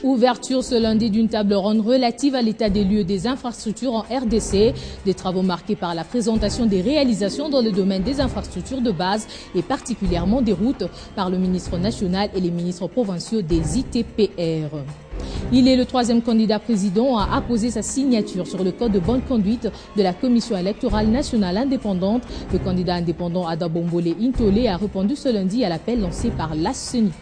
Ouverture ce lundi d'une table ronde relative à l'état des lieux des infrastructures en RDC. Des travaux marqués par la présentation des réalisations dans le domaine des infrastructures de base et particulièrement des routes par le ministre national et les ministres provinciaux des ITPR. Il est le troisième candidat président à apposer sa signature sur le code de bonne conduite de la Commission électorale nationale indépendante. Le candidat indépendant Adam Bombolé Intolé a répondu ce lundi à l'appel lancé par la CENI.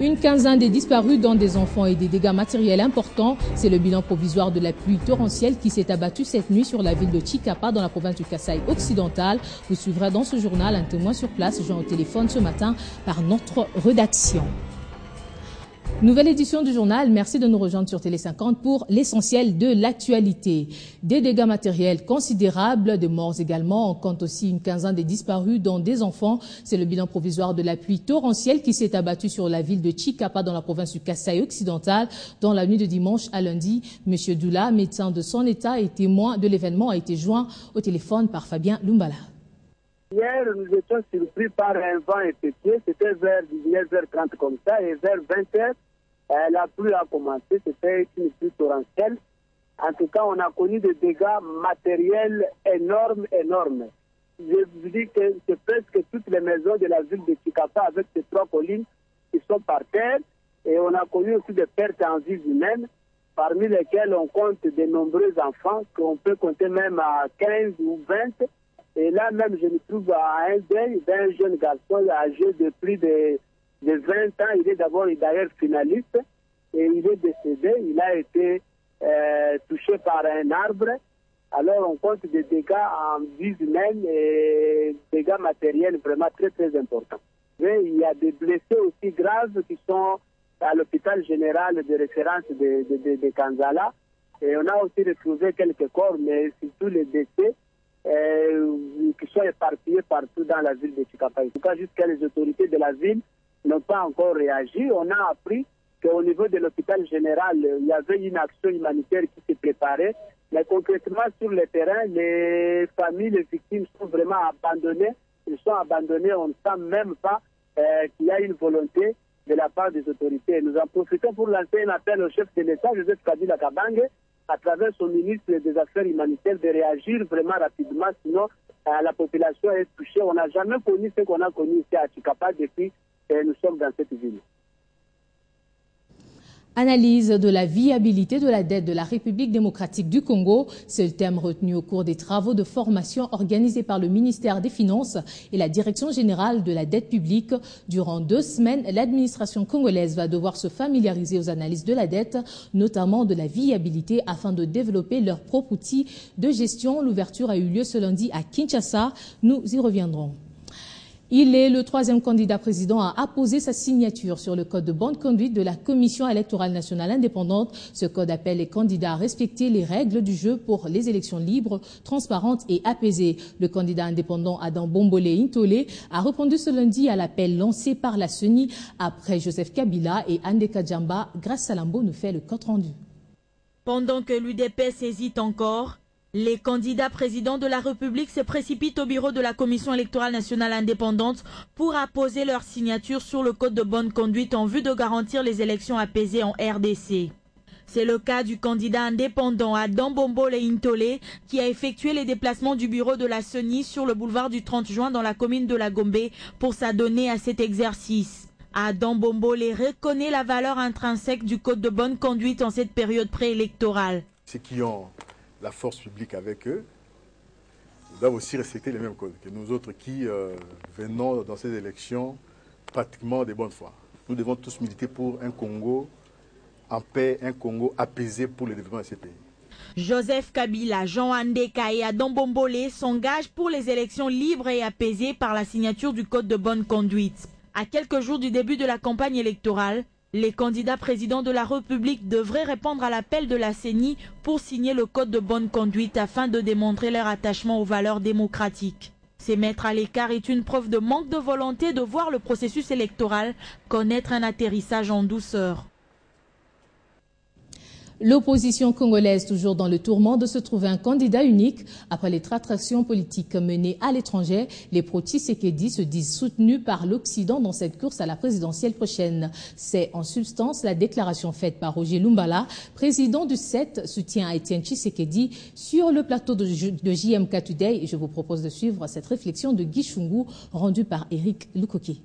Une quinzaine de disparus dont des enfants et des dégâts matériels importants. C'est le bilan provisoire de la pluie torrentielle qui s'est abattue cette nuit sur la ville de Chikapa dans la province du Kasaï occidental. Vous suivrez dans ce journal un témoin sur place joint au téléphone ce matin par notre rédaction. Nouvelle édition du journal. Merci de nous rejoindre sur Télé 50 pour l'essentiel de l'actualité. Des dégâts matériels considérables, des morts également. On compte aussi une quinzaine de disparus, dont des enfants. C'est le bilan provisoire de la pluie torrentielle qui s'est abattue sur la ville de Chikapa dans la province du Kasaï occidental dans la nuit de dimanche à lundi. Monsieur Doula, médecin de son état et témoin de l'événement, a été joint au téléphone par Fabien Lumbala. Hier, nous étions surpris par un vent impétueux. C'était vers 19h30 comme ça et vers 20h. La pluie a commencé, c'était une pluie torrentielle. En tout cas, on a connu des dégâts matériels énormes. Je vous dis que c'est presque toutes les maisons de la ville de Chikapa avec ces trois collines qui sont par terre. Et on a connu aussi des pertes en vie humaine, parmi lesquelles on compte de nombreux enfants, qu'on peut compter même à 15 ou 20. Et là même, je me trouve à un deuil d'un jeune garçon âgé de plus de 20 ans. Il est d'ailleurs finaliste et il est décédé. Il a été touché par un arbre. Alors on compte des dégâts en vie humaine et dégâts matériels vraiment très importants. Mais il y a des blessés aussi graves qui sont à l'hôpital général de référence de Kanzala. Et on a aussi retrouvé quelques corps, mais surtout les décès qui sont éparpillés partout dans la ville de Chikapa. En tout cas, jusqu'à les autorités de la ville n'ont pas encore réagi. On a appris qu'au niveau de l'hôpital général, il y avait une action humanitaire qui s'est préparée. Mais concrètement, sur le terrain, les familles, les victimes sont vraiment abandonnées. Ils sont abandonnés. On ne sent même pas qu'il y a une volonté de la part des autorités. Nous en profitons pour lancer un appel au chef de l'État, Joseph Kabila Kabange, à travers son ministre des Affaires humanitaires, de réagir vraiment rapidement. Sinon, la population est touchée. On n'a jamais connu ce qu'on a connu ici à Chikapa depuis nous sommes dans cette ville. Analyse de la viabilité de la dette de la République démocratique du Congo. C'est le thème retenu au cours des travaux de formation organisés par le ministère des Finances et la Direction générale de la dette publique. Durant 2 semaines, l'administration congolaise va devoir se familiariser aux analyses de la dette, notamment de la viabilité, afin de développer leur propre outil de gestion. L'ouverture a eu lieu ce lundi à Kinshasa. Nous y reviendrons. Il est le troisième candidat président à apposer sa signature sur le code de bonne conduite de la Commission électorale nationale indépendante. Ce code appelle les candidats à respecter les règles du jeu pour les élections libres, transparentes et apaisées. Le candidat indépendant Adam Bombolé Intolé a répondu ce lundi à l'appel lancé par la CENI après Joseph Kabila et Andeka Djamba. Grace Salambo nous fait le compte rendu. Pendant que l'UDPS hésite encore, les candidats présidents de la République se précipitent au bureau de la Commission électorale nationale indépendante pour apposer leur signature sur le code de bonne conduite en vue de garantir les élections apaisées en RDC. C'est le cas du candidat indépendant Adam Bombolé Intolé qui a effectué les déplacements du bureau de la CENI sur le boulevard du 30 juin dans la commune de La Gombe pour s'adonner à cet exercice. Adam Bombolé reconnaît la valeur intrinsèque du code de bonne conduite en cette période préélectorale. Ceux qui ont la force publique avec eux, ils doivent aussi respecter les mêmes codes que nous autres qui venons dans ces élections pratiquement de bonne foi. Nous devons tous militer pour un Congo en paix, un Congo apaisé pour le développement de ces pays. Joseph Kabila, Jean Andeka et Adam Bombolé s'engagent pour les élections libres et apaisées par la signature du code de bonne conduite. À quelques jours du début de la campagne électorale, les candidats présidents de la République devraient répondre à l'appel de la CENI pour signer le code de bonne conduite afin de démontrer leur attachement aux valeurs démocratiques. Ces mettre à l'écart est une preuve de manque de volonté de voir le processus électoral connaître un atterrissage en douceur. L'opposition congolaise, toujours dans le tourment de se trouver un candidat unique. Après les tractations politiques menées à l'étranger, les pro-Tshisekedi se disent soutenus par l'Occident dans cette course à la présidentielle prochaine. C'est en substance la déclaration faite par Roger Lumbala, président du CET, soutien à Étienne Tshisekedi, sur le plateau de JMK Today. Je vous propose de suivre cette réflexion de Guy Chungu, rendue par Eric Lukoki.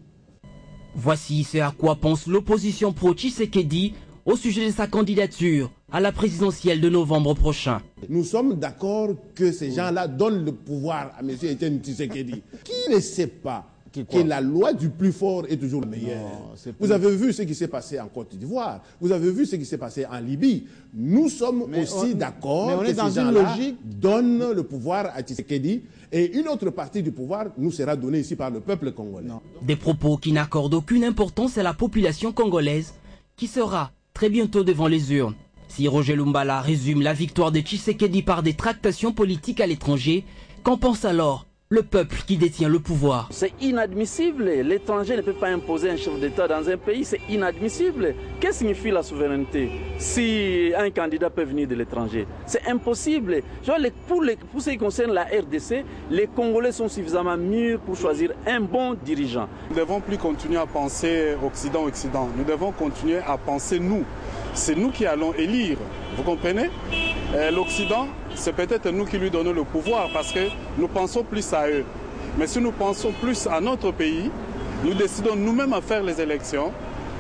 Voici ce à quoi pense l'opposition pro-Tshisekedi au sujet de sa candidature à la présidentielle de novembre prochain. Nous sommes d'accord que ces gens-là donnent le pouvoir à M. Étienne Tshisekedi. Qui ne sait pas que la loi du plus fort est toujours la meilleure? Vous avez vu ce qui s'est passé en Côte d'Ivoire, vous avez vu ce qui s'est passé en Libye. Nous sommes aussi d'accord que ces gens-là donnent le pouvoir à Tshisekedi et une autre partie du pouvoir nous sera donnée ici par le peuple congolais. Des propos qui n'accordent aucune importance à la population congolaise qui sera très bientôt devant les urnes. Si Roger Lumbala résume la victoire de Tshisekedi par des tractations politiques à l'étranger, qu'en pense alors le peuple qui détient le pouvoir? C'est inadmissible. L'étranger ne peut pas imposer un chef d'État dans un pays. C'est inadmissible. Que signifie la souveraineté si un candidat peut venir de l'étranger? C'est impossible. Pour ce qui concerne la RDC, les Congolais sont suffisamment mûrs pour choisir un bon dirigeant. Nous ne devons plus continuer à penser Occident. Nous devons continuer à penser nous. C'est nous qui allons élire. Vous comprenez? L'Occident, c'est peut-être nous qui lui donnons le pouvoir parce que nous pensons plus à eux. Mais si nous pensons plus à notre pays, nous décidons nous-mêmes à faire les élections,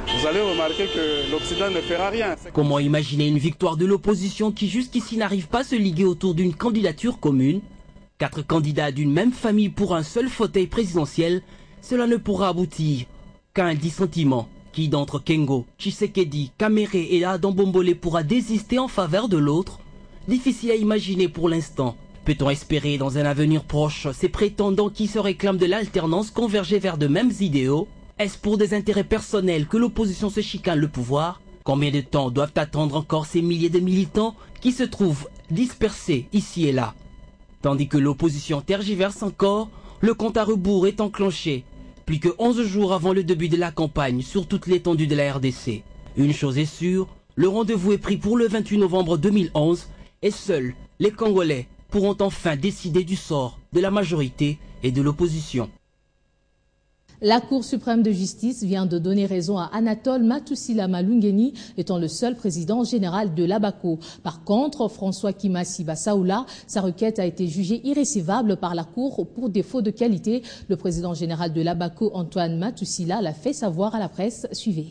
vous allez remarquer que l'Occident ne fera rien. Comment imaginer une victoire de l'opposition qui jusqu'ici n'arrive pas à se liguer autour d'une candidature commune? 4 candidats d'une même famille pour un seul fauteuil présidentiel, cela ne pourra aboutir qu'à un dissentiment. Qui d'entre Kengo, Tshisekedi, Kamere et Adam Bombole pourra désister en faveur de l'autre? Difficile à imaginer pour l'instant. Peut-on espérer dans un avenir proche ces prétendants qui se réclament de l'alternance converger vers de mêmes idéaux? Est-ce pour des intérêts personnels que l'opposition se chicane le pouvoir? Combien de temps doivent attendre encore ces milliers de militants qui se trouvent dispersés ici et là? Tandis que l'opposition tergiverse encore, le compte à rebours est enclenché. Plus que 11 jours avant le début de la campagne sur toute l'étendue de la RDC. Une chose est sûre, le rendez-vous est pris pour le 28 novembre 2011 et seuls les Congolais pourront enfin décider du sort de la majorité et de l'opposition. La Cour suprême de justice vient de donner raison à Anatole Matusila Malungeni, étant le seul président général de l'Abaco. Par contre, François Kimasi Bassaoula, sa requête a été jugée irrécevable par la Cour pour défaut de qualité. Le président général de l'Abaco, Antoine Matusila, l'a fait savoir à la presse. Suivez.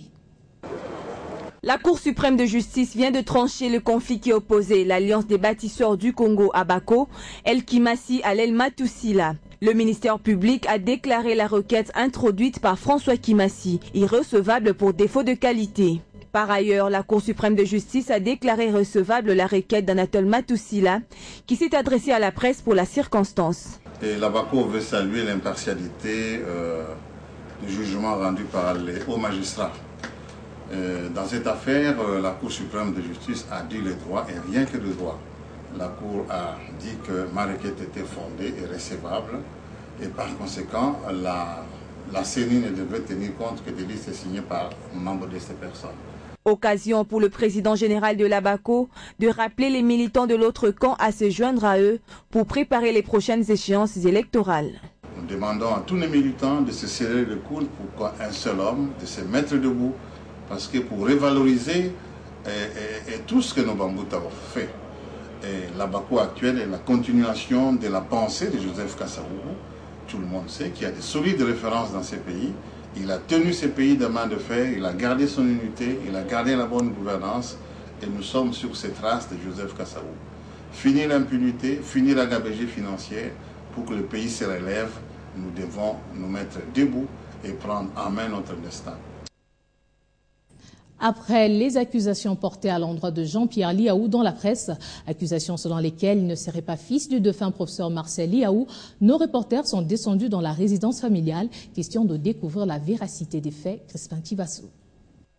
La Cour suprême de justice vient de trancher le conflit qui opposait l'Alliance des bâtisseurs du Congo Abaco, El Kimasi à l'El Matusila. Le ministère public a déclaré la requête introduite par François Kimasi irrecevable pour défaut de qualité. Par ailleurs, la Cour suprême de justice a déclaré recevable la requête d'Anatole Matusila qui s'est adressée à la presse pour la circonstance. L'Abaco veut saluer l'impartialité du jugement rendu par les hauts magistrats. Dans cette affaire, la Cour suprême de justice a dit le droit et rien que le droit. La Cour a dit que ma requête était fondée et recevable et par conséquent, la CENI ne devait tenir compte que des listes signées par membres de ces personnes. Occasion pour le président général de l'Abaco de rappeler les militants de l'autre camp à se joindre à eux pour préparer les prochaines échéances électorales. Nous demandons à tous les militants de se serrer le coude pour qu'un seul homme, de se mettre debout, parce que pour revaloriser tout ce que nos Bambous ont fait, l'Abaco actuel est la continuation de la pensée de Joseph Kasavubu. Tout le monde sait qu'il y a de solides références dans ces pays. Il a tenu ces pays de main de fer, il a gardé son unité, il a gardé la bonne gouvernance et nous sommes sur ces traces de Joseph Kasavubu. Finir l'impunité, finir la gabegie financière, pour que le pays se relève, nous devons nous mettre debout et prendre en main notre destin. Après les accusations portées à l'endroit de Jean-Pierre Liaou dans la presse, accusations selon lesquelles il ne serait pas fils du défunt professeur Marcel Liaou, nos reporters sont descendus dans la résidence familiale, question de découvrir la véracité des faits. Crispin Kivassou.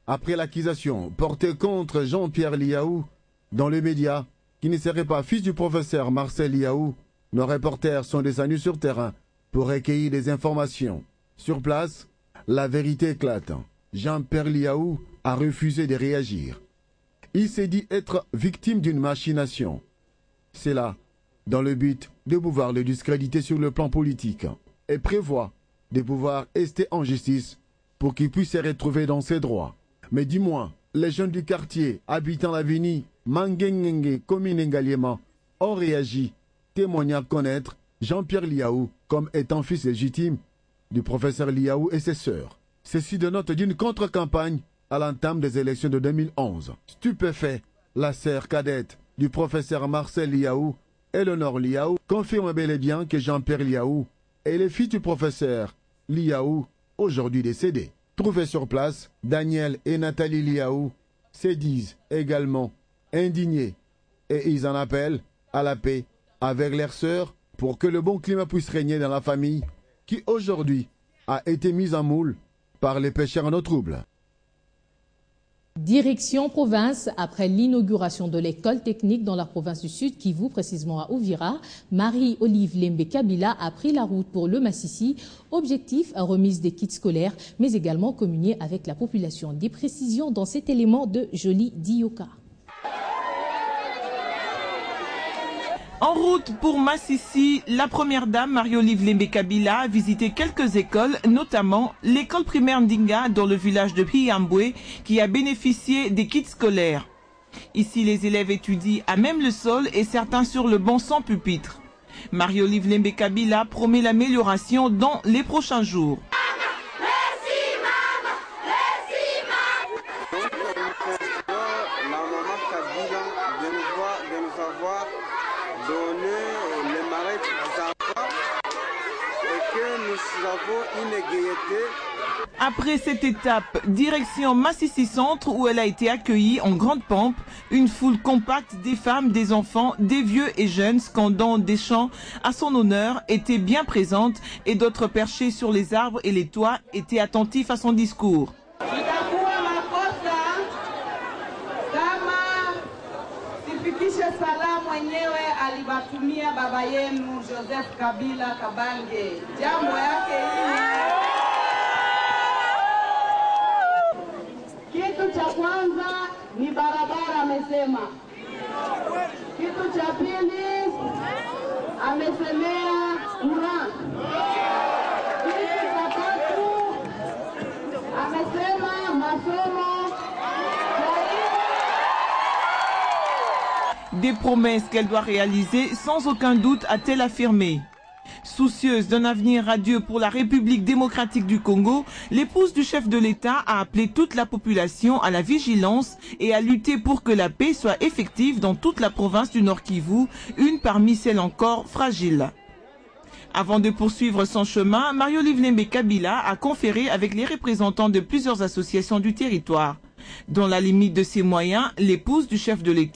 Après l'accusation portée contre Jean-Pierre Liaou dans les médias, qui ne serait pas fils du professeur Marcel Liaou, nos reporters sont descendus sur terrain pour recueillir des informations. Sur place, la vérité éclate. Jean-Pierre Liaou a refusé de réagir. il s'est dit être victime d'une machination. C'est là, dans le but de pouvoir le discréditer sur le plan politique, et prévoit de pouvoir rester en justice pour qu'il puisse se retrouver dans ses droits. Mais du moins, les jeunes du quartier habitant l'avenue Mangengenge, commune Ngaliema, ont réagi, témoignant connaître Jean-Pierre Liaou comme étant fils légitime du professeur Liaou et ses sœurs. Ceci dénote d'une contre-campagne à l'entame des élections de 2011. Stupéfait, la sœur cadette du professeur Marcel Liaou, Eleonore Liaou, confirme bel et bien que Jean-Pierre Liaou est le fils du professeur Liaou, aujourd'hui décédé. Trouvés sur place, Daniel et Nathalie Liaou se disent également indignés et ils en appellent à la paix avec leurs sœurs pour que le bon climat puisse régner dans la famille qui aujourd'hui a été mise en moule par les pécheurs en eau trouble. Direction province, après l'inauguration de l'école technique dans la province du Sud Kivu, précisément à Uvira, Marie-Olive Lembe Kabila a pris la route pour le Massissi. Objectif, remise des kits scolaires, mais également communier avec la population. Des précisions dans cet élément de Jolie Dioka. En route pour Massissi, la première dame Marie-Olive Lembe Kabila a visité quelques écoles, notamment l'école primaire Ndinga dans le village de Hiambwe qui a bénéficié des kits scolaires. Ici, les élèves étudient à même le sol et certains sur le banc sans pupitre. Marie-Olive Lembe Kabila promet l'amélioration dans les prochains jours. Après cette étape, direction Massissi Centre où elle a été accueillie en grande pompe. Une foule compacte des femmes, des enfants, des vieux et jeunes scandant des chants à son honneur était bien présente et d'autres perchés sur les arbres et les toits étaient attentifs à son discours. Alibatumia baba yenu Joseph Kabila Kabange. Jambo yake hii. Kitu cha kwanza ni barabara amesema. Kitu cha pili amesemea Quran. Kitu cha tatu amesema masomo. Des promesses qu'elle doit réaliser sans aucun doute, a-t-elle affirmé. Soucieuse d'un avenir radieux pour la République démocratique du Congo, l'épouse du chef de l'État a appelé toute la population à la vigilance et à lutter pour que la paix soit effective dans toute la province du Nord Kivu, une parmi celles encore fragiles. Avant de poursuivre son chemin, Marie-Olive Lembe Kabila a conféré avec les représentants de plusieurs associations du territoire. Dans la limite de ses moyens, l'épouse du chef de l'État